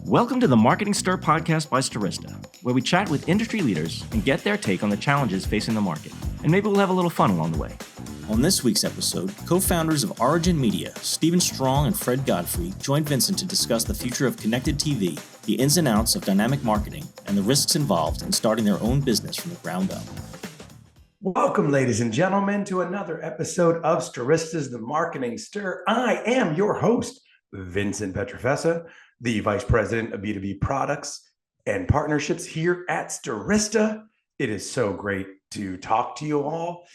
Welcome to the Marketing Stir podcast by Stirista, where we chat with industry leaders and get their take on the challenges facing the market. And maybe we'll have a little fun along the way. On this week's episode, co-founders of Origin Media, Strong and Fred Godfrey, joined Vincent to discuss the future of connected TV, the ins and outs of dynamic marketing, and the risks involved in starting their own business from the ground up. Welcome, ladies and gentlemen, to another episode of Stirista's The Marketing Stir. I am your host, Vincent Petrofessa, the Vice President of B2B Products and Partnerships here at Stirista. It is so great to talk to you all.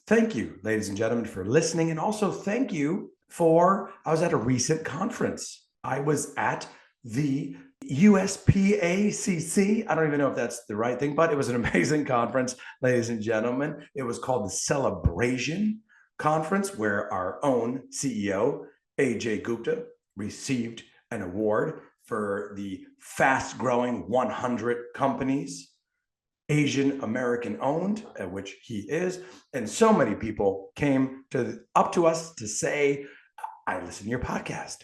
Thank you, ladies and gentlemen, for listening. And also thank you I was at a recent conference. I was at the USPACC. I don't even know if that's the right thing, but it was an amazing conference, ladies and gentlemen. It was called the Celebration Conference, where our own CEO, AJ Gupta, received an award for the fast-growing 100 companies, Asian American owned, which he is. And so many people came up to us to say, I listen to your podcast.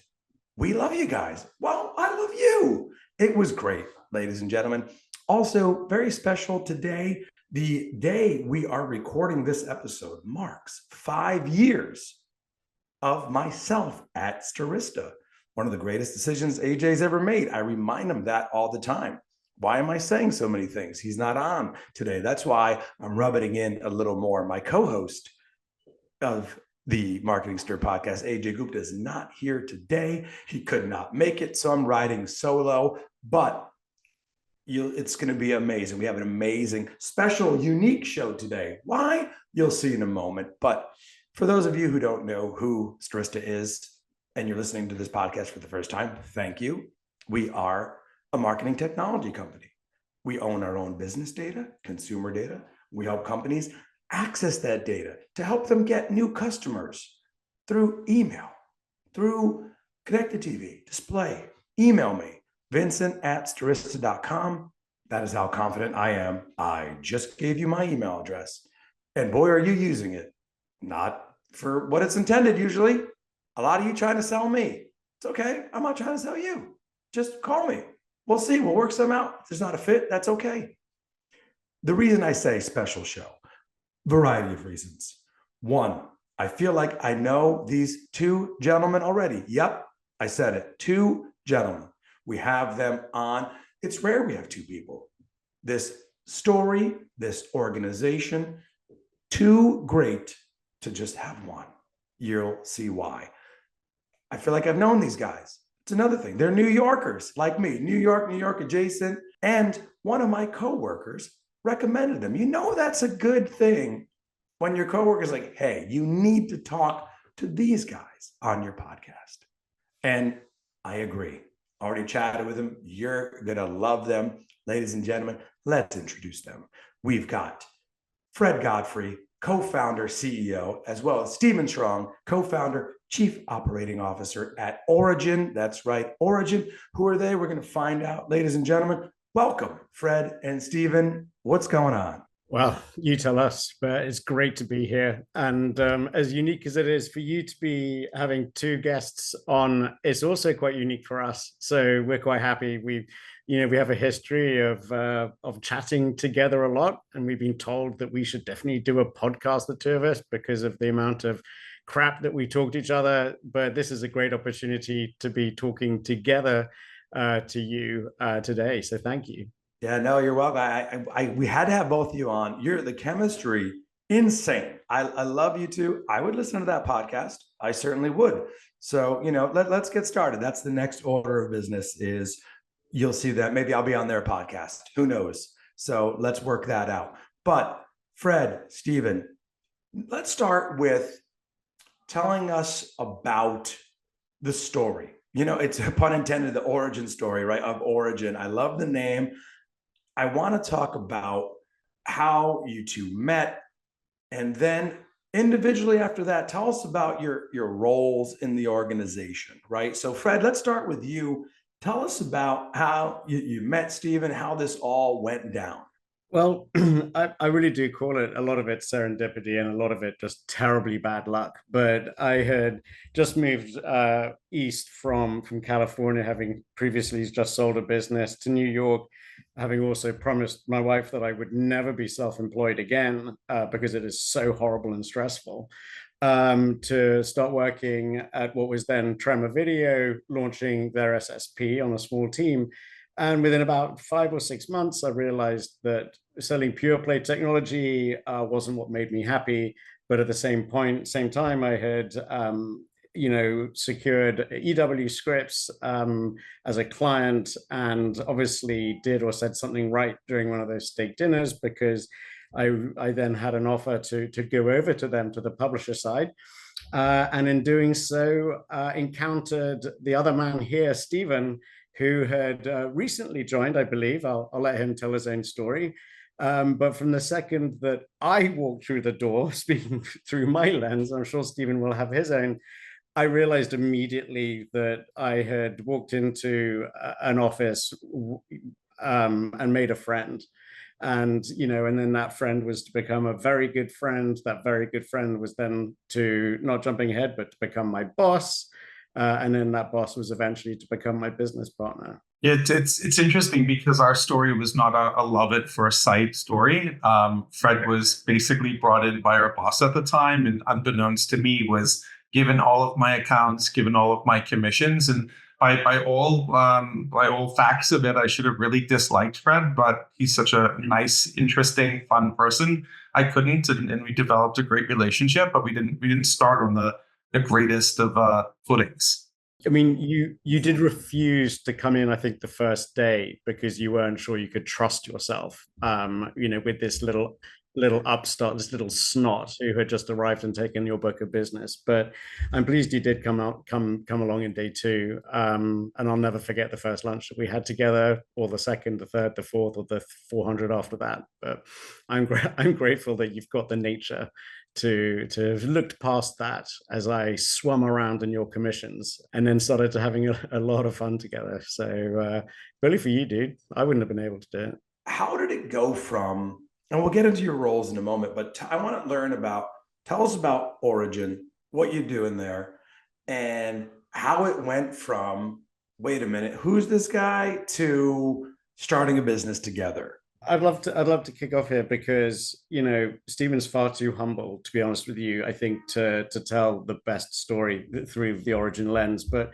We love you guys. Well, I love you. It was great, ladies and gentlemen. Also, very special today, the day we are recording this episode marks 5 years of myself at Stirista. One of the greatest decisions AJ's ever made. I remind him that all the time. Why am I saying so many things? He's not on today. That's why I'm rubbing in a little more. My co-host of the Marketing Stir podcast, AJ Gupta, is not here today. He could not make it, so I'm riding solo, but it's going to be amazing. We have an amazing, special, unique show today. Why? You'll see in a moment. But for those of you who don't know who Stirista is, and you're listening to this podcast for the first time, thank you. We are a marketing technology company. We own our own business data, consumer data. We help companies access that data to help them get new customers through email, through connected TV, display. Email me, Vincent@Stirista.com. That is how confident I am. I just gave you my email address. And boy, are you using it. Not for what it's intended usually. A lot of you trying to sell me. It's okay. I'm not trying to sell you. Just call me. We'll see. We'll work some out. If there's not a fit, that's okay. The reason I say special show, variety of reasons. One, I feel like I know these two gentlemen already. Yep, I said it. Two gentlemen. We have them on. It's rare we have two people. This story, this organization, too great to just have one. You'll see why. I feel like I've known these guys. It's another thing. They're New Yorkers like me, New York adjacent. And one of my coworkers recommended them. You know, that's a good thing when your coworker's like, hey, you need to talk to these guys on your podcast. And I agree. Already chatted with them. You're going to love them. Ladies and gentlemen, let's introduce them. We've got Fred Godfrey, co-founder, CEO, as well as Strong, co-founder, Chief Operating Officer at Origin. That's right, Origin. Who are they? We're going to find out. Ladies and gentlemen, welcome, Fred and Steven. What's going on? Well, you tell us, but it's great to be here. And as unique as it is for you to be having two guests on, it's also quite unique for us. So we're quite happy. We have a history of chatting together a lot, and we've been told that we should definitely do a podcast, the two of us, because of the amount of crap that we talk to each other. But this is a great opportunity to be talking together to you today. So thank you. Yeah, no, you're welcome. We had to have both of you on. The chemistry, insane. I love you two. I would listen to that podcast. I certainly would. So, let's get started. That's the next order of business is you'll see that. Maybe I'll be on their podcast. Who knows? So let's work that out. But Fred, Steven, let's start with telling us about the story. It's a pun intended, the origin story, right? Of Origin. I love the name. I want to talk about how you two met. And then individually after that, tell us about your roles in the organization, right? So Fred, let's start with you. Tell us about how you met Steven, how this all went down. Well, I really do call it a lot of it serendipity and a lot of it just terribly bad luck. But I had just moved east from California, having previously just sold a business to New York, having also promised my wife that I would never be self-employed again because it is so horrible and stressful. To start working at what was then Tremor Video, launching their SSP on a small team. And within about 5 or 6 months, I realized that selling pure play technology wasn't what made me happy. But at the same time, I had secured EW Scripts as a client, and obviously did or said something right during one of those steak dinners, because I then had an offer to go over to them, to the publisher side. And in doing so, encountered the other man here, Stephen, who had recently joined, I believe. I'll let him tell his own story. But from the second that I walked through the door, speaking through my lens, I'm sure Stephen will have his own, I realized immediately that I had walked into an office and made a friend. And then that friend was to become a very good friend. That very good friend was then to, not jumping ahead, but to become my boss. And then that boss was eventually to become my business partner. It's interesting because our story was not a love at first sight story. Fred was basically brought in by our boss at the time, and unbeknownst to me, was given all of my accounts, given all of my commissions, and by all facts of it, I should have really disliked Fred, but he's such a nice, interesting, fun person. I couldn't, and we developed a great relationship, but we didn't start on the greatest of footings. I mean, you did refuse to come in, I think, the first day because you weren't sure you could trust yourself. With this little upstart, this little snot who had just arrived and taken your book of business. But I'm pleased you did come along in day two. And I'll never forget the first lunch that we had together, or the second, the third, the fourth, or the 400 after that. But I'm grateful that you've got the nature to have looked past that as I swum around in your commissions, and then started to having a lot of fun together. So really, for you, dude, I wouldn't have been able to do it. How did it go from, and we'll get into your roles in a moment, but I want to learn about, tell us about Origin, what you do in there, and how it went from, wait a minute, who's this guy, to starting a business together. I'd love to kick off here because, Stephen's far too humble, to be honest with you, I think, to tell the best story through the Origin lens. But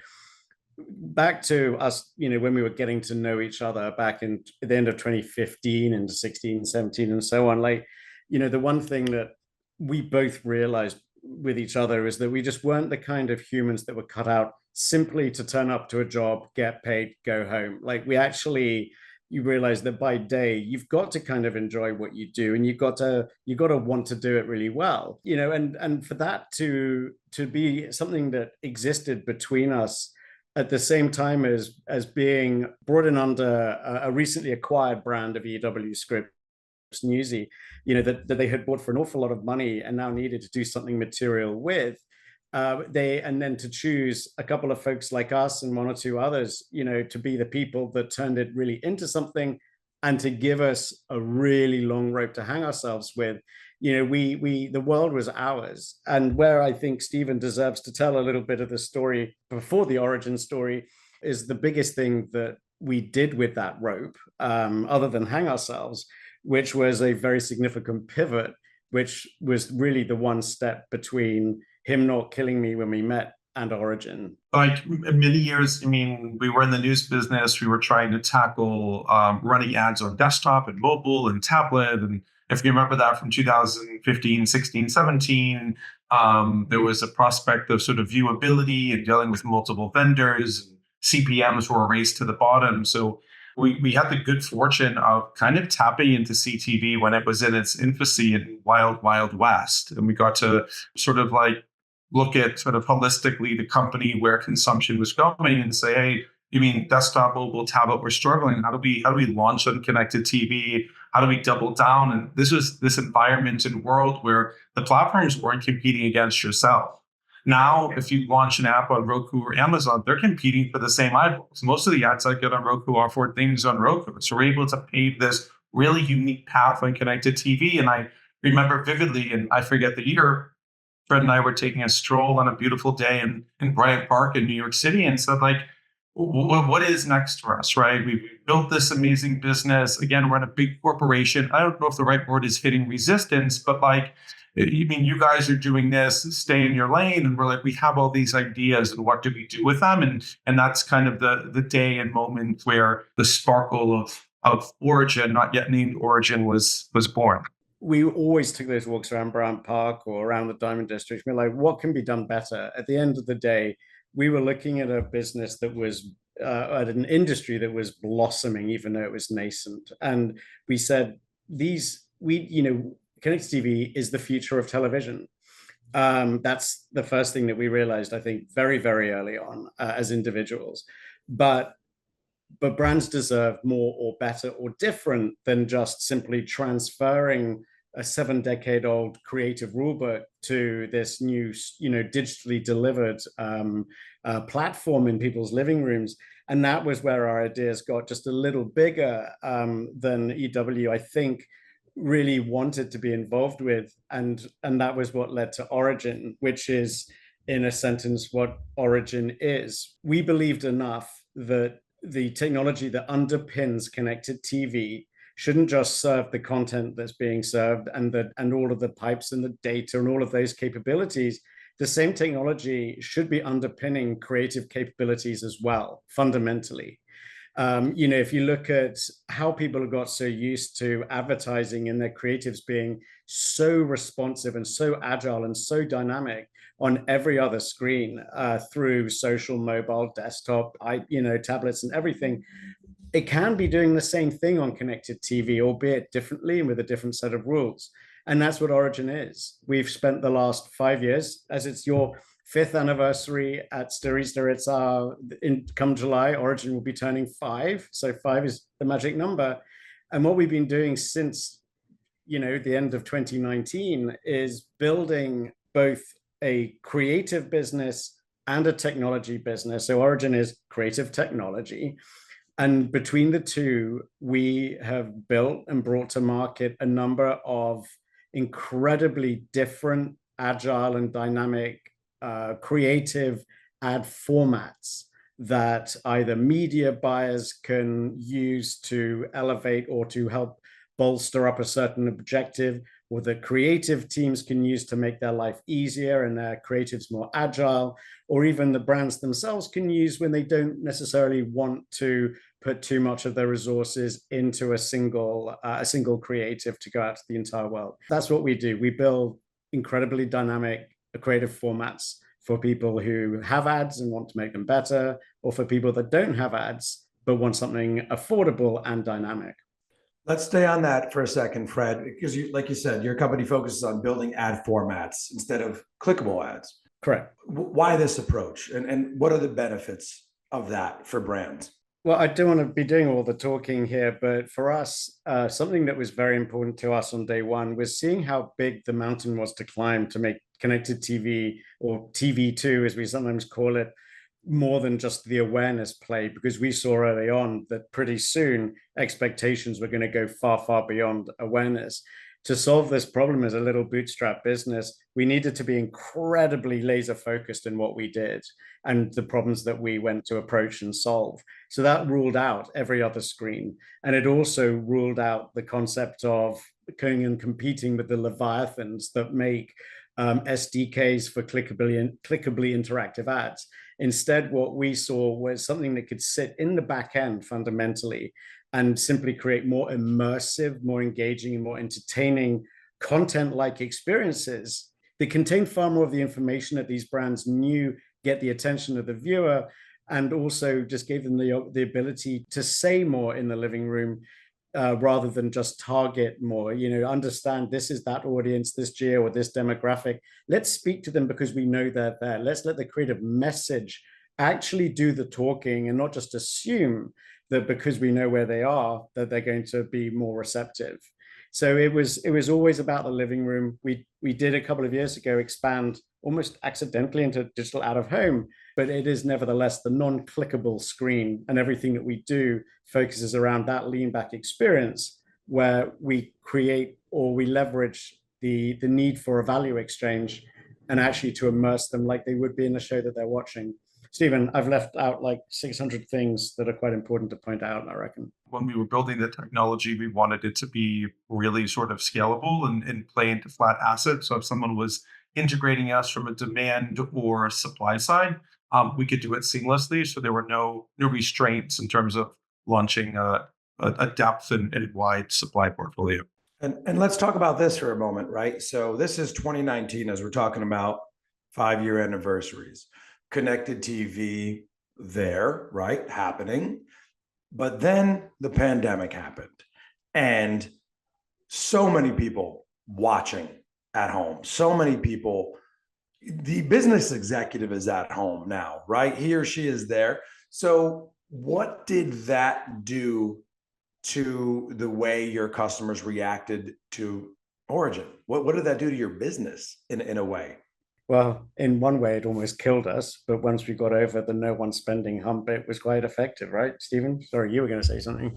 back to us, when we were getting to know each other back in at the end of 2015 into 16, 17, and so on, the one thing that we both realized with each other is that we just weren't the kind of humans that were cut out simply to turn up to a job, get paid, go home. You realize that by day you've got to kind of enjoy what you do, and you've got to want to do it really well, and for that to be something that existed between us at the same time as being brought in under a recently acquired brand of EW Scripts, Newsy, that they had bought for an awful lot of money and now needed to do something material with. And then to choose a couple of folks like us and one or two others, to be the people that turned it really into something, and to give us a really long rope to hang ourselves with. The world was ours. And where I think Stephen deserves to tell a little bit of the story before the origin story is the biggest thing that we did with that rope, other than hang ourselves, which was a very significant pivot, which was really the one step between him not killing me when we met and Origin. Like many years, we were in the news business. We were trying to tackle running ads on desktop and mobile and tablet. And if you remember that from 2015, 16, 17, there was a prospect of sort of viewability and dealing with multiple vendors. And CPMs were a race to the bottom. So we had the good fortune of kind of tapping into CTV when it was in its infancy in wild, wild west. And we got to sort of look at sort of holistically the company, where consumption was going, and say, hey, you mean desktop, mobile, tablet, we're struggling. How do we launch on connected TV? How do we double down? And this was this environment and world where the platforms weren't competing against yourself. Now, if you launch an app on Roku or Amazon, they're competing for the same eyeballs. Most of the ads I get on Roku are for things on Roku. So we're able to pave this really unique path on connected TV. And I remember vividly, and I forget the year, Fred and I were taking a stroll on a beautiful day in Bryant Park in New York City and said, like, what is next for us, right? We built this amazing business. Again, we're in a big corporation. I don't know if the right word is hitting resistance, but like, you mean you guys are doing this, stay in your lane. And we're like, we have all these ideas and what do we do with them? And that's kind of the day and moment where the sparkle of Origin, not yet named Origin, was born. We always took those walks around Bryant Park or around the Diamond District. We're like, what can be done better? At the end of the day, we were looking at a business that was at an industry that was blossoming, even though it was nascent. And we said, connected TV is the future of television. That's the first thing that we realized, I think, very, very early on as individuals. But brands deserve more or better or different than just simply transferring a 7-decade-old creative rulebook to this new, digitally delivered platform in people's living rooms. And that was where our ideas got just a little bigger than EW, I think, really wanted to be involved with. And that was what led to Origin, which is, in a sentence, what Origin is. We believed enough that the technology that underpins connected TV shouldn't just serve the content that's being served and all of the pipes and the data and all of those capabilities. The same technology should be underpinning creative capabilities as well, fundamentally. If you look at how people have got so used to advertising and their creatives being so responsive and so agile and so dynamic on every other screen through social, mobile, desktop, tablets and everything, it can be doing the same thing on connected TV, albeit differently and with a different set of rules. And that's what Origin is. We've spent the last 5 years, as it's your 5th anniversary at Stirista. It's come July, Origin will be turning 5. So 5 is the magic number. And what we've been doing since, the end of 2019 is building both a creative business and a technology business. So Origin is creative technology. And between the two, we have built and brought to market a number of incredibly different, agile and dynamic creative ad formats that either media buyers can use to elevate or to help bolster up a certain objective, or the creative teams can use to make their life easier and their creatives more agile, or even the brands themselves can use when they don't necessarily want to put too much of their resources into a single creative to go out to the entire world. That's what we do. We build incredibly dynamic creative formats for people who have ads and want to make them better, or for people that don't have ads but want something affordable and dynamic. Let's stay on that for a second, Fred, because like you said, your company focuses on building ad formats instead of clickable ads. Correct. Why this approach, and what are the benefits of that for brands? Well, I don't want to be doing all the talking here, but for us, something that was very important to us on day one was seeing how big the mountain was to climb to make connected TV, or TV2, as we sometimes call it, more than just the awareness play, because we saw early on that pretty soon expectations were going to go far, far beyond awareness. To solve this problem as a little bootstrap business, we needed to be incredibly laser focused in what we did and the problems that we went to approach and solve. So that ruled out every other screen. And it also ruled out the concept of going and competing with the leviathans that make SDKs for clickably interactive ads. Instead, what we saw was something that could sit in the back end fundamentally and simply create more immersive, more engaging, and more entertaining content-like experiences that contain far more of the information that these brands knew get the attention of the viewer, and also just gave them the ability to say more in the living room rather than just target more, understand this is that audience, this geo or this demographic. Let's speak to them because we know they're there. Let's let the creative message actually do the talking and not just assume that because we know where they are, that they're going to be more receptive. So it was always about the living room. We did a couple of years ago expand almost accidentally into digital out of home, but it is nevertheless the non-clickable screen, and everything that we do focuses around that lean back experience where we create or we leverage the need for a value exchange and actually to immerse them like they would be in a show that they're watching. Stephen, I've left out like 600 things that are quite important to point out, I reckon. When we were building the technology, we wanted it to be really sort of scalable and play into flat assets. So if someone was integrating us from a demand or supply side, we could do it seamlessly. So there were no restraints in terms of launching a depth and wide supply portfolio. And let's talk about this for a moment, right? So this is 2019 as we're talking about 5-year anniversaries. Connected TV there, right? Happening. But then the pandemic happened and so many people watching at home, so many people, the business executive is at home now, right? He or she is there. So what did that do to the way your customers reacted to Origin? What did that do to your business in a way? Well, in one way, it almost killed us. But once we got over the no one spending hump, it was quite effective, right, Stephen? Sorry, you were going to say something.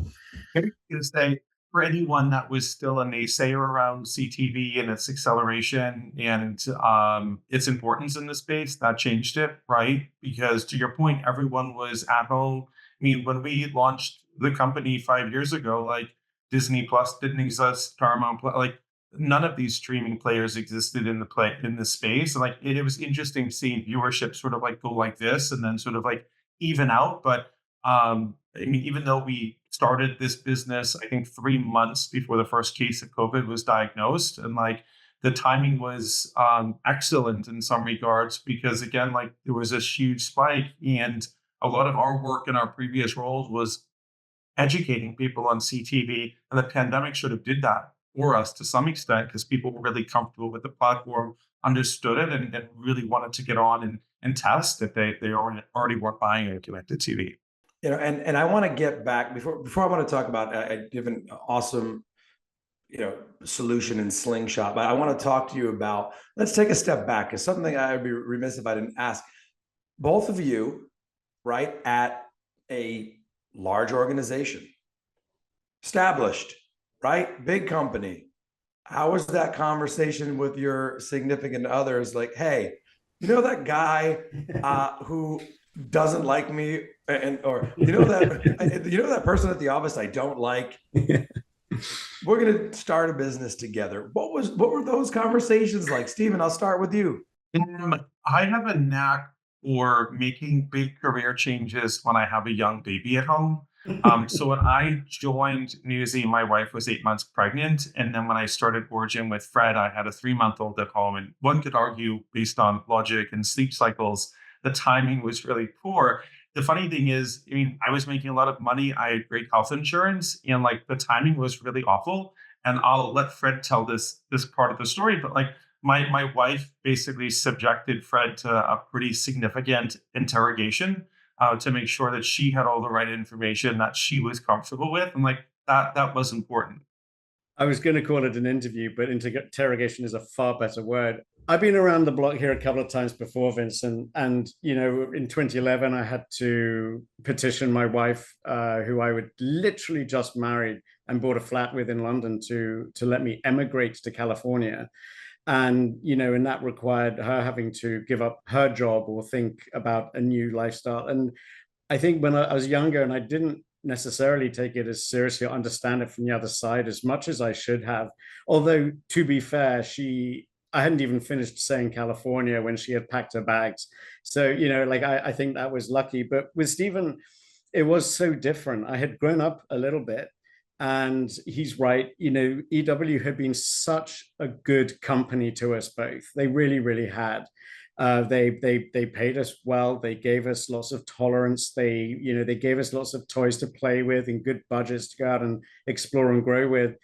I was going to say, for anyone that was still a naysayer around CTV and its acceleration and its importance in the space, that changed it, right? Because to your point, everyone was at home. I mean, when we launched the company 5 years ago, like Disney Plus didn't exist, Paramount Plus, like none of these streaming players existed in the space. And like it was interesting seeing viewership sort of like go like this and then sort of like even out. But I mean, even though we started this business, I think 3 months before the first case of COVID was diagnosed, and like the timing was excellent in some regards because again, like there was this huge spike, and a lot of our work in our previous roles was educating people on CTV, and the pandemic sort of did that for us to some extent because people were really comfortable with the platform, understood it, and really wanted to get on and test that they already weren't buying a connected TV. You know, and I want to get back before I want to talk about a different awesome, solution in Slingshot, but I want to talk to you about, let's take a step back because something I'd be remiss if I didn't ask both of you, right, at a large organization, established, right, big company. How was that conversation with your significant others? Like, hey, you know that guy who doesn't like me, or that person at the office I don't like. We're gonna start a business together. What were those conversations like, Stephen? I'll start with you. I have a knack for making big career changes when I have a young baby at home. So when I joined Newsy, my wife was 8 months pregnant. And then when I started Origin with Fred, I had a 3-month-old at home. And one could argue, based on logic and sleep cycles, the timing was really poor. The funny thing is, I mean, I was making a lot of money. I had great health insurance, and like the timing was really awful. And I'll let Fred tell this part of the story, but like my wife basically subjected Fred to a pretty significant interrogation to make sure that she had all the right information that she was comfortable with, and like that was important. I was going to call it an interview, but interrogation is a far better word. I've been around the block here a couple of times before, Vincent, and in 2011, I had to petition my wife, who I would literally just married and bought a flat with in London, to let me emigrate to California. And and that required her having to give up her job or think about a new lifestyle. And I think when I was younger and I didn't necessarily take it as seriously or understand it from the other side as much as I should have. Although, to be fair, I hadn't even finished saying California when she had packed her bags. So, I think that was lucky. But with Stephen, it was so different. I had grown up a little bit, and he's right. EW had been such a good company to us both. They really, really had. They paid us well. They gave us lots of tolerance. They gave us lots of toys to play with and good budgets to go out and explore and grow with.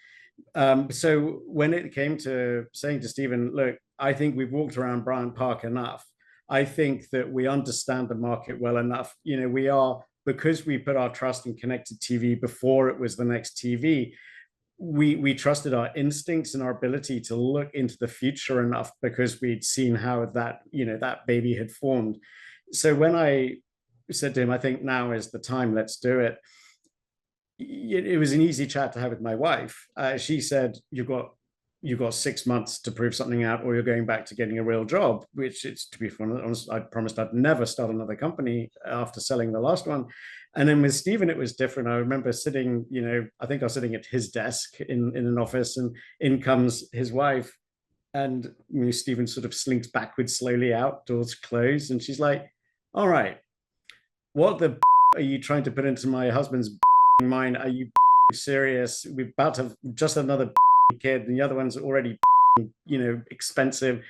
So when it came to saying to Stephen, look, I think we've walked around Bryant Park enough. I think that we understand the market well enough. We are, because we put our trust in connected TV before it was the next TV. We trusted our instincts and our ability to look into the future enough because we'd seen how that baby had formed. So when I said to him, I think now is the time, let's do it. it was an easy chat to have with my wife. She said, you've got 6 months to prove something out, or you're going back to getting a real job, which it's, to be honest, I promised I'd never start another company after selling the last one. And then with Stephen, it was different. I remember sitting, I think I was sitting at his desk in an office, and in comes his wife. And Stephen sort of slinks backwards slowly out, doors closed. And she's like, all right, what the are you trying to put into my husband's mind? Are you serious? We're about to have just another kid, and the other one's already, expensive.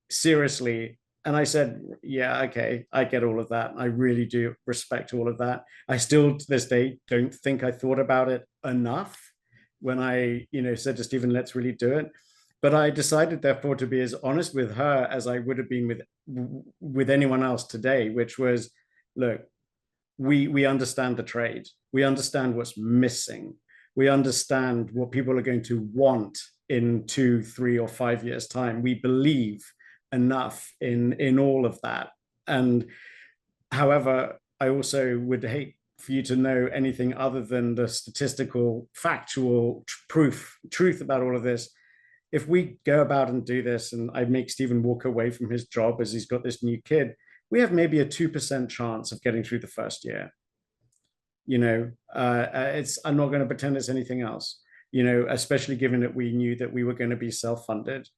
Seriously. And I said, yeah, okay, I get all of that. I really do respect all of that. I still, to this day, don't think I thought about it enough when I, said to Stephen, let's really do it. But I decided, therefore, to be as honest with her as I would have been with anyone else today, which was, look, we understand the trade. We understand what's missing. We understand what people are going to want in 2, 3, or 5 years' time. We believe enough in all of that. And however, I also would hate for you to know anything other than the statistical, factual truth about all of this. If we go about and do this, and I make Stephen walk away from his job as he's got this new kid, we have maybe a 2% chance of getting through the first year. I'm not going to pretend it's anything else, especially given that we knew that we were going to be self-funded.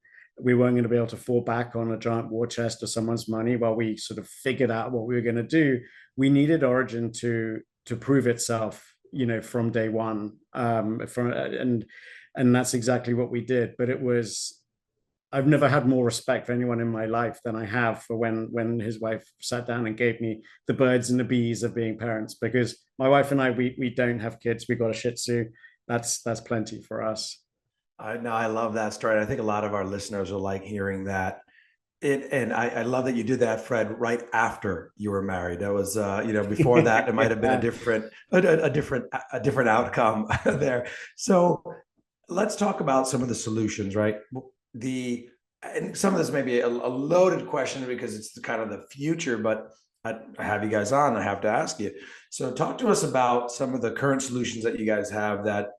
We weren't going to be able to fall back on a giant war chest or someone's money while we sort of figured out what we were going to do. We needed Origin to prove itself, from day one. And that's exactly what we did. But I've never had more respect for anyone in my life than I have for when his wife sat down and gave me the birds and the bees of being parents, because my wife and I, we don't have kids. We got a Shih Tzu. That's plenty for us. I love that story. I think a lot of our listeners will like hearing that. And I love that you did that, Fred, right after you were married. That was, before that, it might have been a different outcome there. So let's talk about some of the solutions, right? And some of this may be a loaded question because it's kind of the future, but I have you guys on, I have to ask you. So talk to us about some of the current solutions that you guys have that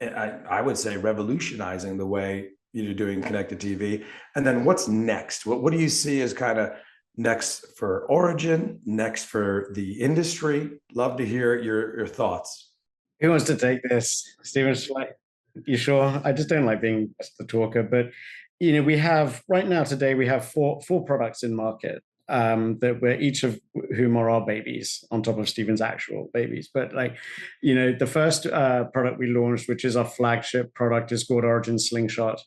I would say revolutionizing the way you're doing connected TV. And then what's next? What do you see as kind of next for Origin, next for the industry? Love to hear your thoughts. Who wants to take this? Stephen, you sure? I just don't like being just the talker, but we have right now today, we have four products in market. That we're each of whom are our babies on top of Stephen's actual babies. But the first product we launched, which is our flagship product, is called Origin Slingshot.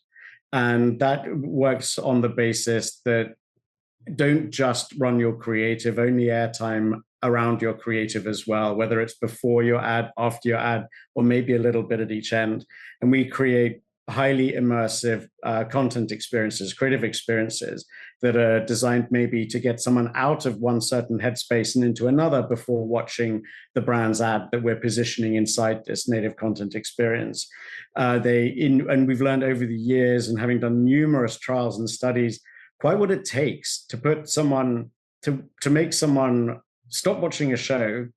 And that works on the basis that don't just run your creative, only airtime around your creative as well, whether it's before your ad, after your ad, or maybe a little bit at each end. And we create highly immersive content experiences, creative experiences that are designed maybe to get someone out of one certain headspace and into another before watching the brand's ad that we're positioning inside this native content experience. And we've learned over the years, and having done numerous trials and studies, quite what it takes to put someone, to make someone stop watching a show,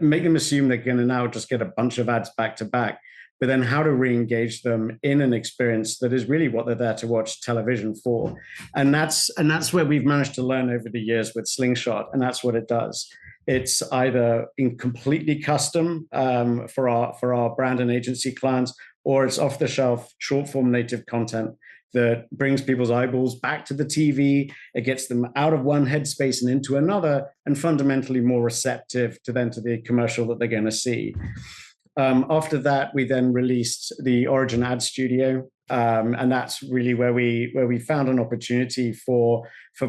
make them assume they're going to now just get a bunch of ads back to back, but then how to re-engage them in an experience that is really what they're there to watch television for. And that's where we've managed to learn over the years with Slingshot, and that's what it does. It's either in completely custom for our brand and agency clients, or it's off-the-shelf short-form native content that brings people's eyeballs back to the TV. It gets them out of one headspace and into another, and fundamentally more receptive to the commercial that they're going to see. After that, we then released the Origin Ad Studio, and that's really where we found an opportunity for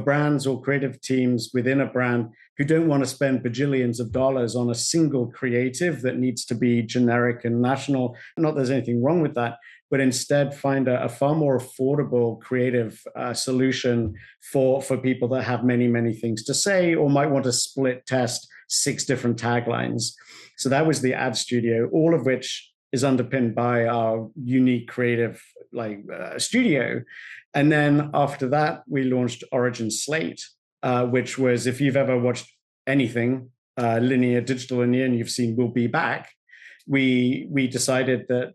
brands or creative teams within a brand who don't want to spend bajillions of dollars on a single creative that needs to be generic and national. Not that there's anything wrong with that, but instead find a far more affordable creative solution for people that have many, many things to say, or might want to split test 6 different taglines. So that was the Ad Studio, all of which is underpinned by our unique creative studio. And then after that, we launched Origin Slate, which was, if you've ever watched anything linear, digital linear, and you've seen We'll Be Back, we decided that,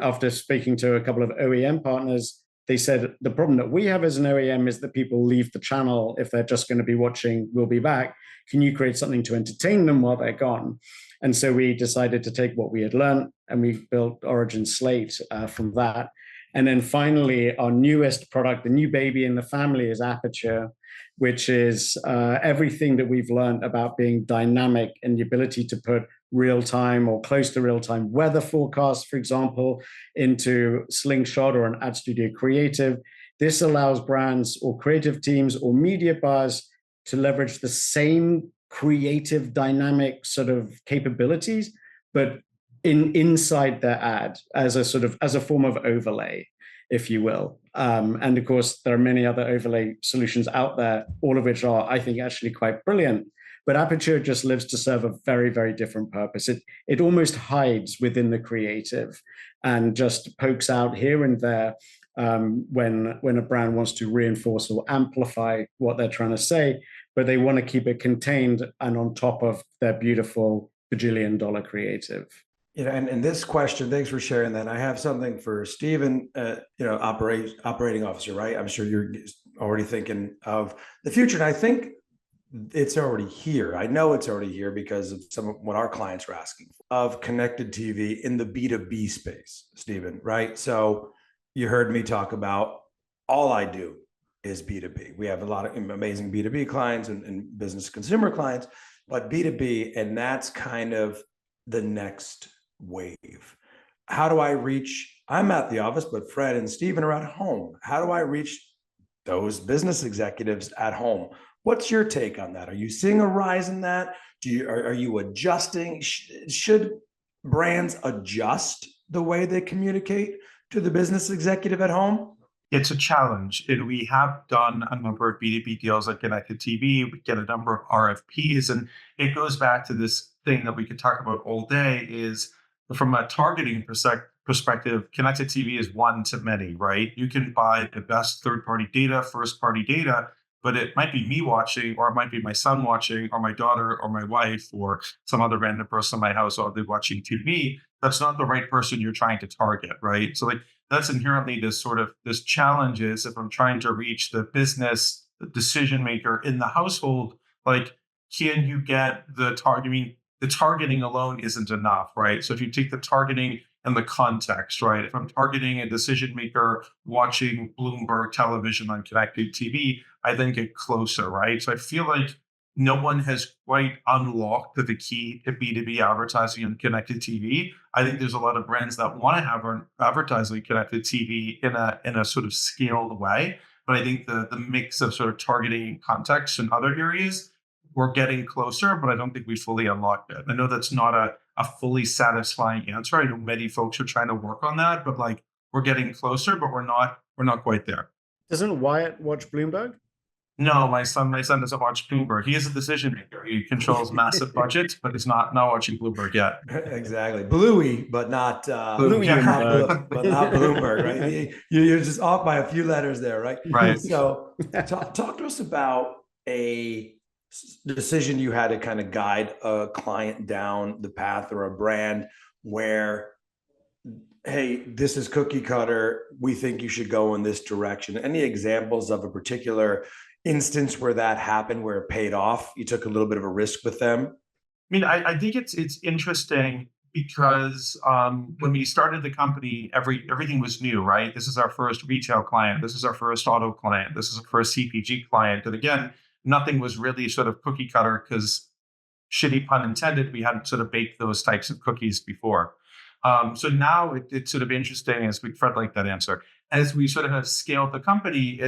after speaking to a couple of OEM partners, they said the problem that we have as an OEM is that people leave the channel if they're just going to be watching We'll Be Back. Can you create something to entertain them while they're gone? And so we decided to take what we had learned, and we built Origin Slate from that. And then finally, our newest product, the new baby in the family, is Aperture, which is everything that we've learned about being dynamic and the ability to put real-time or close to real-time weather forecasts, for example, into Slingshot or an Ad Studio Creative. This allows brands or creative teams or media buyers to leverage the same creative, dynamic sort of capabilities, but inside their ad as a form of overlay, if you will. And of course, there are many other overlay solutions out there, all of which are, I think, actually quite brilliant. But Aperture just lives to serve a very, very different purpose. It almost hides within the creative and just pokes out here and there when a brand wants to reinforce or amplify what they're trying to say, but they want to keep it contained and on top of their beautiful bajillion-dollar creative. And this question, thanks for sharing that. I have something for Stephen, operating officer, right? I'm sure you're already thinking of the future. And I think it's already here. I know it's already here because of some of what our clients are asking of connected TV in the B2B space, Stephen, right? So you heard me talk about all I do is B2B. We have a lot of amazing B2B clients and business consumer clients, but B2B, and that's kind of the next wave. How do I reach? I'm at the office, but Fred and Stephen are at home. How do I reach those business executives at home? What's your take on that? Are you seeing a rise in that? Are you adjusting? Should brands adjust the way they communicate to the business executive at home? It's a challenge. And we have done a number of B2B deals like Connected TV. We get a number of RFPs. And it goes back to this thing that we could talk about all day is from a targeting perspective, Connected TV is one to many, right? You can buy the best third-party data, first-party data, but it might be me watching, or it might be my son watching, or my daughter, or my wife, or some other random person in my house while they're watching TV. That's not the right person you're trying to target, right? So that's inherently this challenge is if I'm trying to reach the business decision maker in the household, can you get the target? I mean, the targeting alone isn't enough, right? So if you take the targeting and the context, right? If I'm targeting a decision maker watching Bloomberg television on connected TV, I then get closer, right? So I feel like no one has quite unlocked the key to B2B advertising and connected TV. I think there's a lot of brands that want to have advertising connected TV in a sort of scaled way. But I think the mix of sort of targeting context in other areas, we're getting closer, but I don't think we fully unlocked it. I know that's not a fully satisfying answer. I know many folks are trying to work on that, but we're getting closer, but we're not quite there. Doesn't Wyatt watch Bloomberg? No, my son doesn't watch Bloomberg. He is a decision maker. He controls massive budgets, but he's not watching Bloomberg yet. Exactly. Bluey, but not Bluey, but not Bloomberg, right? You're just off by a few letters there, right? Right. So talk to us about a decision you had to kind of guide a client down the path, or a brand where, hey, this is cookie cutter. We think you should go in this direction. Any examples of a particular instance where that happened, where it paid off? You took a little bit of a risk with them. I mean, I think it's interesting because when we started the company, everything was new, right? This is our first retail client. This is our first auto client. This is our first CPG client. And again, nothing was really sort of cookie cutter because, shitty pun intended, we hadn't sort of baked those types of cookies before. So now it's sort of interesting as Fred liked that answer. As we sort of have scaled the company,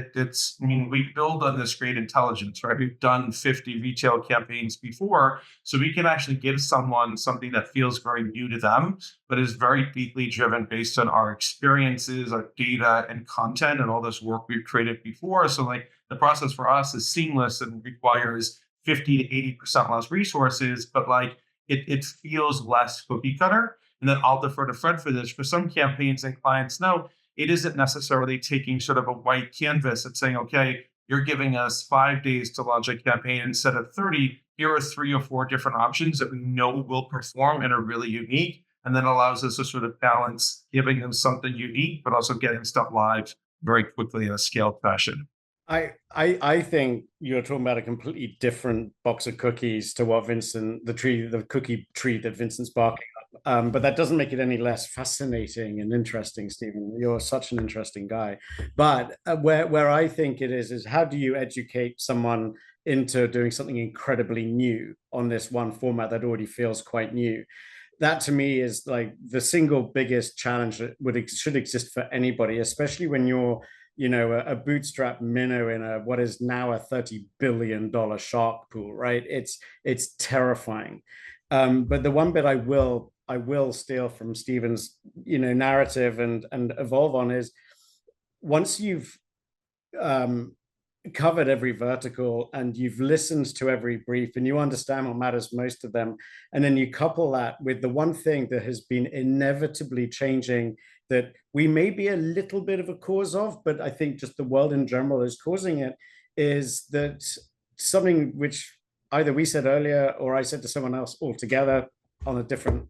we build on this great intelligence, right? We've done 50 retail campaigns before, so we can actually give someone something that feels very new to them, but is very deeply driven based on our experiences, our data and content and all this work we've created before. So the process for us is seamless and requires 50 to 80% less resources, but it feels less cookie cutter. And then I'll defer to Fred for this. For some campaigns and clients know, it isn't necessarily taking sort of a white canvas and saying, okay, you're giving us 5 days to launch a campaign instead of 30. Here are 3 or 4 different options that we know will perform and are really unique. and then allows us to sort of balance giving them something unique, but also getting stuff live very quickly in a scaled fashion. I think you're talking about a completely different box of cookies to what the cookie tree that Vincent's barking up. But that doesn't make it any less fascinating and interesting, Stephen. You're such an interesting guy. But where I think it is how do you educate someone into doing something incredibly new on this one format that already feels quite new? That to me is like the single biggest challenge that should exist for anybody, especially when you're a bootstrap minnow in what is now a $30 billion shark pool, right? It's terrifying. But the one bit I will steal from Stephen's, narrative and evolve on is once you've covered every vertical and you've listened to every brief and you understand what matters most to them, and then you couple that with the one thing that has been inevitably changing that we may be a little bit of a cause of, but I think just the world in general is causing it, is that something which either we said earlier or I said to someone else altogether on a different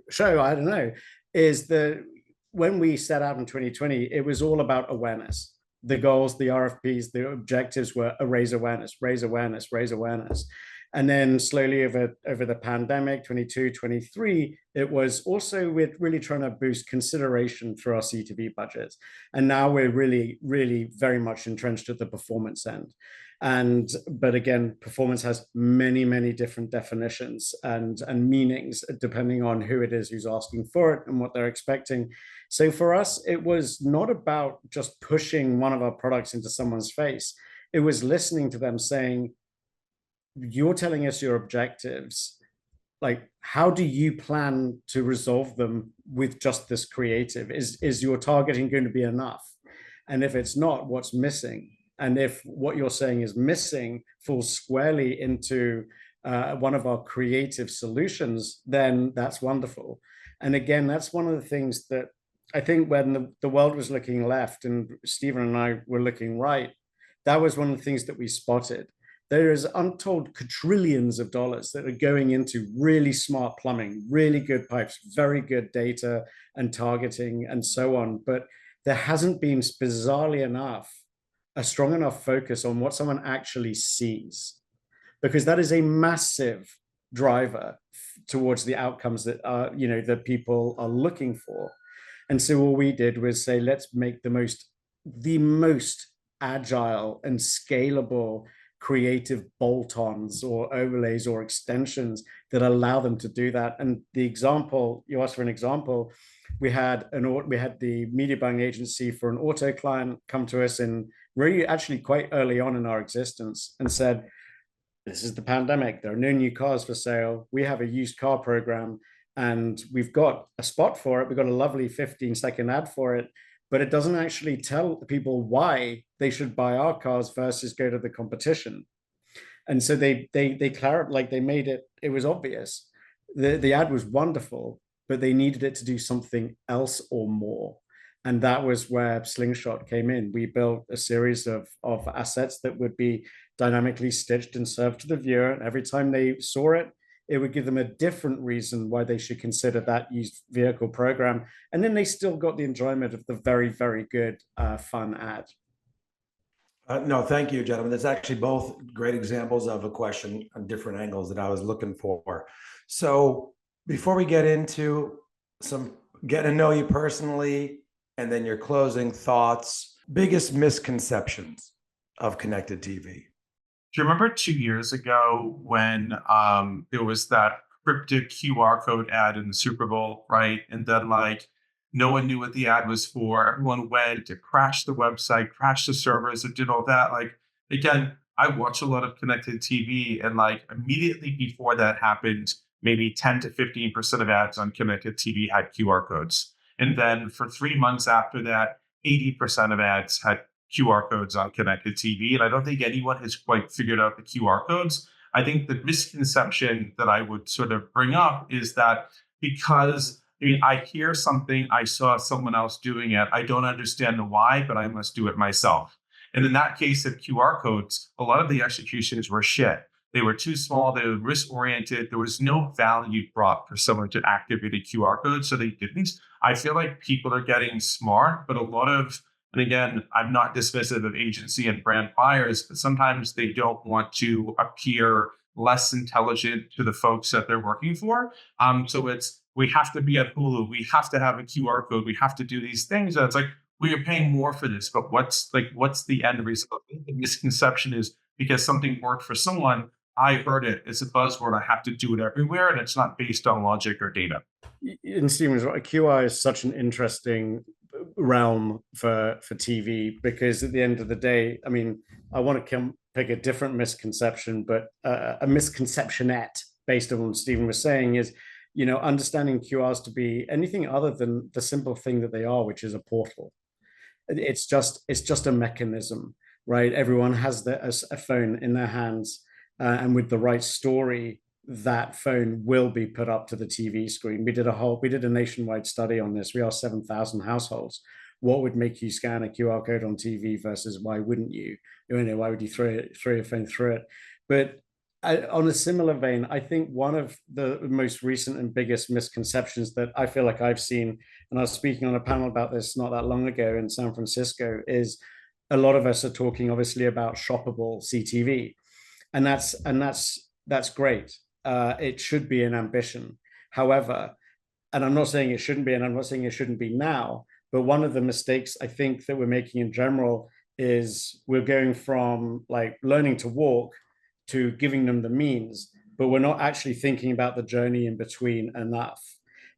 show, I don't know, is that when we set out in 2020, it was all about awareness. The goals, the RFPs, the objectives were raise awareness, raise awareness, raise awareness. And then slowly over the pandemic, 22, 23, it was also with really trying to boost consideration through our C2B budgets. And now we're really, really very much entrenched at the performance end. But again, performance has many, many different definitions and meanings depending on who it is who's asking for it and what they're expecting. So for us, it was not about just pushing one of our products into someone's face. It was listening to them saying, you're telling us your objectives. Like, how do you plan to resolve them with just this creative? Is your targeting going to be enough? And if it's not, what's missing? And if what you're saying is missing falls squarely into one of our creative solutions, then that's wonderful. And again, that's one of the things that I think when the world was looking left and Stephen and I were looking right, that was one of the things that we spotted. There is untold quadrillions of dollars that are going into really smart plumbing, really good pipes, very good data and targeting and so on. But there hasn't been, bizarrely enough, a strong enough focus on what someone actually sees, because that is a massive driver towards the outcomes that that people are looking for. And so all we did was say, let's make the most agile and scalable creative bolt-ons or overlays or extensions that allow them to do that. And the example, you asked for an example, we had the media buying agency for an auto client come to us in really actually quite early on in our existence and said, this is the pandemic, there are no new cars for sale, we have a used car program and we've got a spot for it, we've got a lovely 15-second ad for it, but it doesn't actually tell people why they should buy our cars versus go to the competition. And so they clarified, like they made it was obvious. The ad was wonderful, but they needed it to do something else or more. And that was where Slingshot came in. We built a series of assets that would be dynamically stitched and served to the viewer. And every time they saw it, it would give them a different reason why they should consider that used vehicle program. And then they still got the enjoyment of the very, very good, fun ad. No, thank you, gentlemen. That's actually both great examples of a question on different angles that I was looking for. So before we get into some get to know you personally, and then your closing thoughts, biggest misconceptions of connected TV. Do you remember 2 years ago when there was that cryptic QR code ad in the Super Bowl, right? And then no one knew what the ad was for. Everyone went to crash the website, crash the servers, and did all that. Again, I watch a lot of connected TV, and immediately before that happened, maybe 10 to 15% of ads on connected TV had QR codes. And then for 3 months after that, 80% of ads had QR codes on connected TV. And I don't think anyone has quite figured out the QR codes. I think the misconception that I would sort of bring up is that because I hear something, I saw someone else doing it, I don't understand the why, but I must do it myself. And in that case of QR codes, a lot of the executions were shit. They were too small. They were risk oriented. There was no value brought for someone to activate a QR code. So they didn't. I feel like people are getting smart, but a lot of, and again, I'm not dismissive of agency and brand buyers, but sometimes they don't want to appear less intelligent to the folks that they're working for. So it's, we have to be at Hulu. We have to have a QR code. We have to do these things. And it's like, we are paying more for this, but what's the end result? The misconception is because something worked for someone, I heard it. It's a buzzword. I have to do it everywhere, and it's not based on logic or data. And Stephen's right. QI is such an interesting realm for TV, because at the end of the day, I mean, I want to pick a different misconception, but a misconceptionette based on what Stephen was saying is, understanding QRs to be anything other than the simple thing that they are, which is a portal. It's just a mechanism, right? Everyone has a phone in their hands, and with the right story, that phone will be put up to the TV screen. We did a nationwide study on this. We asked 7,000 households, what would make you scan a QR code on TV versus why wouldn't you? Why would you throw your phone through it? But on a similar vein, I think one of the most recent and biggest misconceptions that I feel like I've seen, and I was speaking on a panel about this not that long ago in San Francisco, is a lot of us are talking obviously about shoppable CTV, and that's great. It should be an ambition. However, and I'm not saying it shouldn't be, and I'm not saying it shouldn't be now, but one of the mistakes I think that we're making in general is we're going from like learning to walk to giving them the means, but we're not actually thinking about the journey in between enough.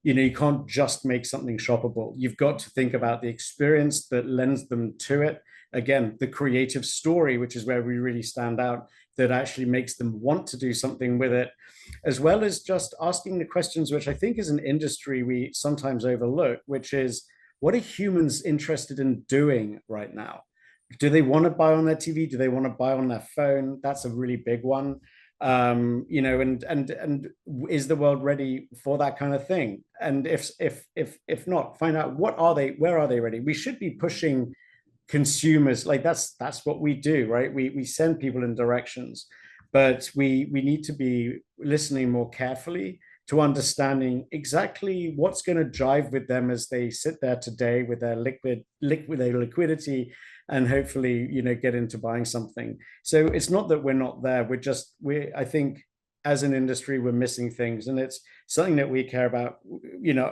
You can't just make something shoppable. You've got to think about the experience that lends them to it. Again, the creative story, which is where we really stand out, that actually makes them want to do something with it, as well as just asking the questions, which I think is an industry we sometimes overlook, which is, what are humans interested in doing right now? Do they want to buy on their TV? Do they want to buy on their phone? That's a really big one. And is the world ready for that kind of thing? And if not, find out where are they ready? We should be pushing consumers, like that's what we do, right? We send people in directions, but we need to be listening more carefully to understanding exactly what's going to jive with them as they sit there today with their liquidity, and hopefully get into buying something. So it's not that we're not there, I think as an industry we're missing things, and it's something that we care about.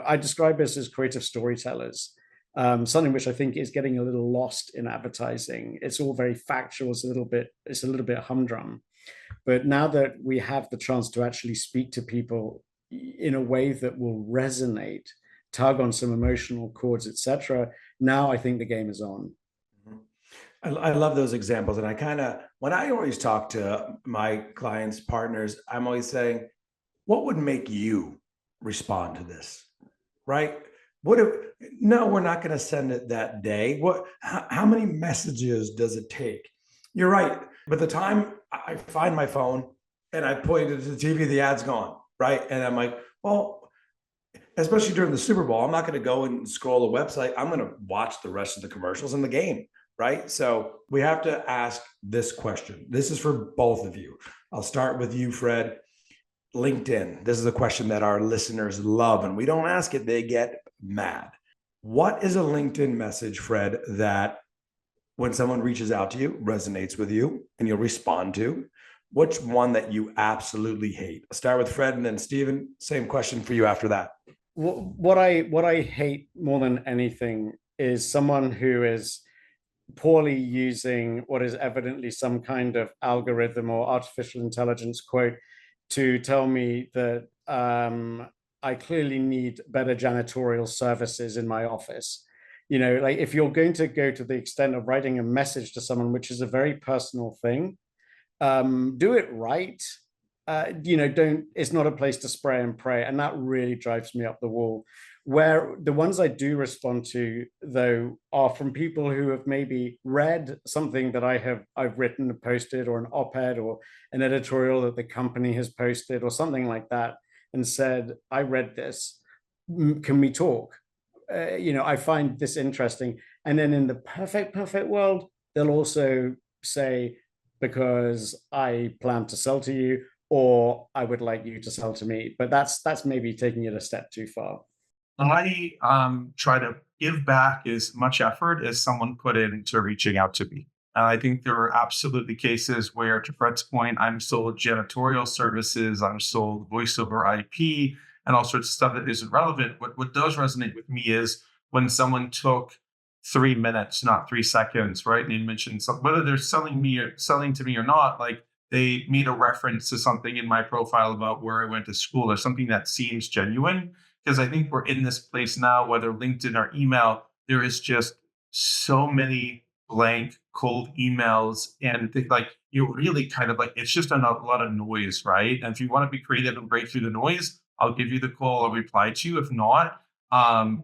I describe us as creative storytellers, something which I think is getting a little lost in advertising. It's all very factual, it's a little bit humdrum. But now that we have the chance to actually speak to people in a way that will resonate, tug on some emotional chords, etc., now I think the game is on. I love those examples. And when I always talk to my clients, partners, I'm always saying, what would make you respond to this, right? No, we're not going to send it that day. How many messages does it take? You're right. By the time I find my phone and I point it to the TV, the ad's gone, right? And I'm like, well, especially during the Super Bowl, I'm not going to go and scroll the website. I'm going to watch the rest of the commercials in the game, right? So we have to ask this question. This is for both of you. I'll start with you, Fred. LinkedIn. This is a question that our listeners love, and we don't ask it, they get mad. What is a LinkedIn message, Fred, that when someone reaches out to you, resonates with you, and you'll respond to? Which one that you absolutely hate? I'll start with Fred, and then Stephen, same question for you after that. What I hate more than anything is someone who is poorly using what is evidently some kind of algorithm or artificial intelligence quote to tell me that I clearly need better janitorial services in my office. Like if you're going to go to the extent of writing a message to someone, which is a very personal thing, do it right. It's not a place to spray and pray. And that really drives me up the wall. Where the ones I do respond to, though, are from people who have maybe read something that I've written and posted, or an op-ed or an editorial that the company has posted or something like that, and said, I read this, can we talk? I find this interesting. And then in the perfect world, they'll also say, because I plan to sell to you, or I would like you to sell to me. But that's maybe taking it a step too far. I try to give back as much effort as someone put into reaching out to me. I think there are absolutely cases where, to Fred's point, I'm sold janitorial services, I'm sold voice over IP, and all sorts of stuff that isn't relevant. What does resonate with me is when someone took 3 minutes, not 3 seconds, right? And you mentioned whether they're selling to me or not, like they made a reference to something in my profile about where I went to school or something that seems genuine. Because I think we're in this place now, whether LinkedIn or email, there is just so many blank, cold emails. And like, you really kind of like, it's just a lot of noise, right? And if you want to be creative and break through the noise, I'll give you the call, I'll reply to you. If not,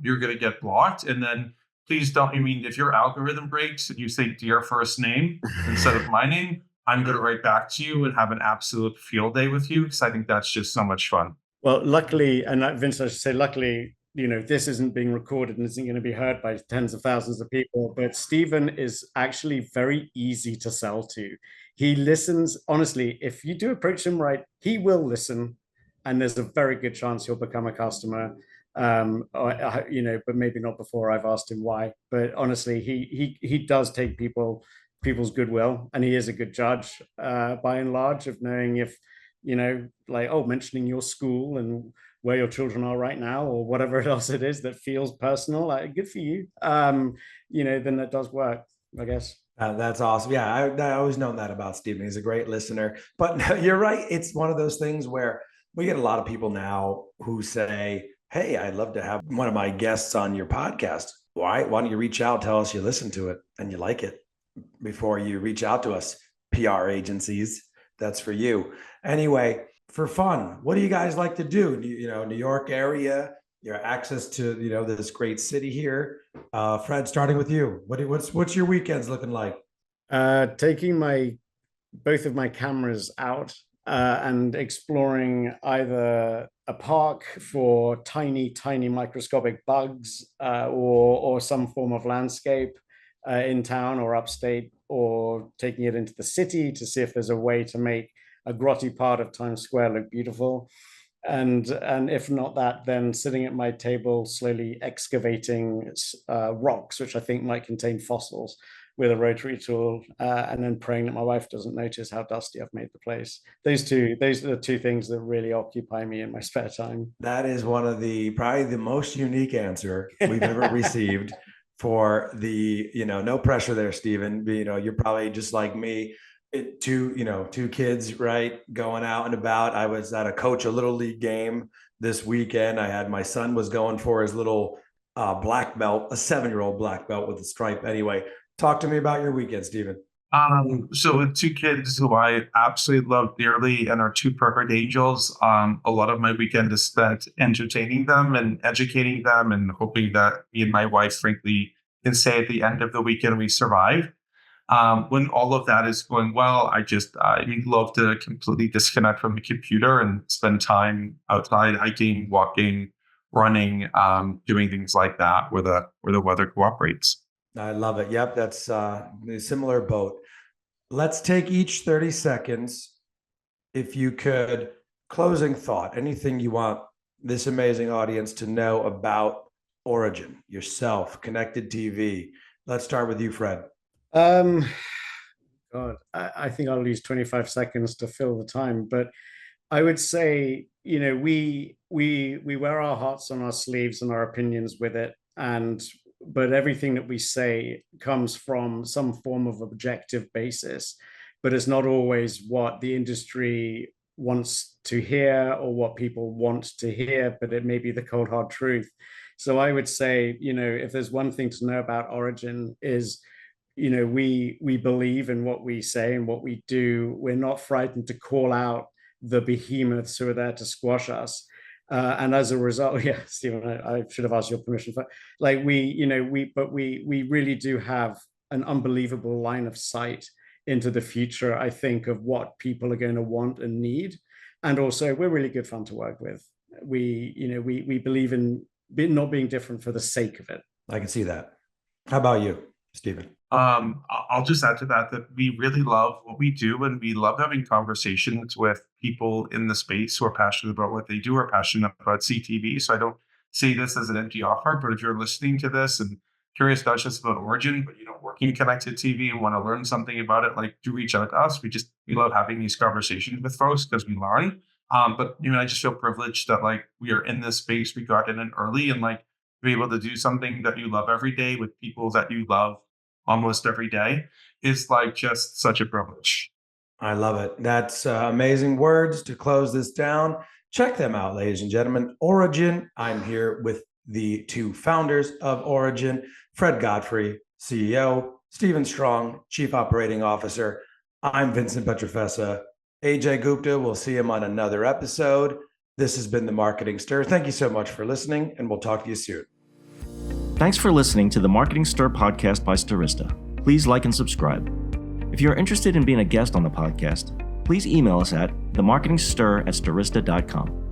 you're going to get blocked. And then please don't, I mean, if your algorithm breaks and you say dear first name instead of my name, I'm going to write back to you and have an absolute field day with you, because I think that's just so much fun. Well, luckily, and Vincent, I should say, luckily, this isn't being recorded and isn't going to be heard by tens of thousands of people, but Stephen is actually very easy to sell to. He listens, honestly, if you do approach him right, he will listen, and there's a very good chance he'll become a customer. But maybe not before I've asked him why. But honestly, he does take people's goodwill, and he is a good judge, by and large, of knowing if, like, mentioning your school and where your children are right now, or whatever else it is that feels personal, like, good for you. Then that does work, I guess. That's awesome. Yeah, I always known that about Stephen. He's a great listener. But you're right. It's one of those things where we get a lot of people now who say, hey, I'd love to have one of my guests on your podcast. Why don't you reach out, tell us you listen to it and you like it before you reach out to us, PR agencies. That's for you. Anyway, for fun, what do you guys like to do? New York area, your access to, this great city here. Fred, starting with you, what's your weekends looking like? Taking both of my cameras out and exploring either a park for tiny microscopic bugs, or some form of landscape in town or upstate, or taking it into the city to see if there's a way to make a grotty part of Times Square look beautiful. And if not that, then sitting at my table, slowly excavating rocks, which I think might contain fossils, with a rotary tool, and then praying that my wife doesn't notice how dusty I've made the place. Those are the two things that really occupy me in my spare time. That is one of probably the most unique answer we've ever received for the, no pressure there, Stephen. You're probably just like me. Two kids, right, going out and about. I was at a little league game this weekend. My son was going for his little black belt, a 7-year-old black belt with a stripe. Anyway, talk to me about your weekend, Stephen. So with two kids who I absolutely love dearly and are two perfect angels, a lot of my weekend is spent entertaining them and educating them and hoping that me and my wife, frankly, can say at the end of the weekend we survive. When all of that is going well, I love to completely disconnect from the computer and spend time outside, hiking, walking, running, doing things like that where the weather cooperates. I love it. Yep, that's a similar boat. Let's take each 30 seconds. If you could, closing thought, anything you want this amazing audience to know about Origin, yourself, Connected TV. Let's start with you, Fred. God, I think I'll use 25 seconds to fill the time, but I would say, we wear our hearts on our sleeves and our opinions with it, but everything that we say comes from some form of objective basis, but it's not always what the industry wants to hear or what people want to hear, but it may be the cold hard truth. So I would say, if there's one thing to know about Origin is, we believe in what we say and what we do. We're not frightened to call out the behemoths who are there to squash us. And as a result, yeah, Stephen, I should have asked your permission for, like, we really do have an unbelievable line of sight into the future, I think, of what people are going to want and need. And also, we're really good fun to work with. We believe in not being different for the sake of it. I can see that. How about you, Stephen? I'll just add to that we really love what we do, and we love having conversations with people in the space who are passionate about what they do, or passionate about CTV. So I don't say this as an empty offer, but if you're listening to this and curious not just about Origin, but working in connected TV and want to learn something about it, like, do reach out to us. We love having these conversations with folks because we learn. But I just feel privileged that we are in this space. We got in it early, and to be able to do something that you love every day with people that you love almost every day is just such a privilege. I love it. That's amazing words to close this down. Check them out, ladies and gentlemen. Origin. I'm here with the two founders of Origin, Fred Godfrey, CEO, Stephen Strong, Chief Operating Officer. I'm Vincent Petrofessa. AJ Gupta. We'll see him on another episode. This has been The Marketing Stir. Thank you so much for listening, and we'll talk to you soon. Thanks for listening to the Marketing Stir podcast by Stirista. Please like and subscribe. If you're interested in being a guest on the podcast, please email us at themarketingstir@stirista.com.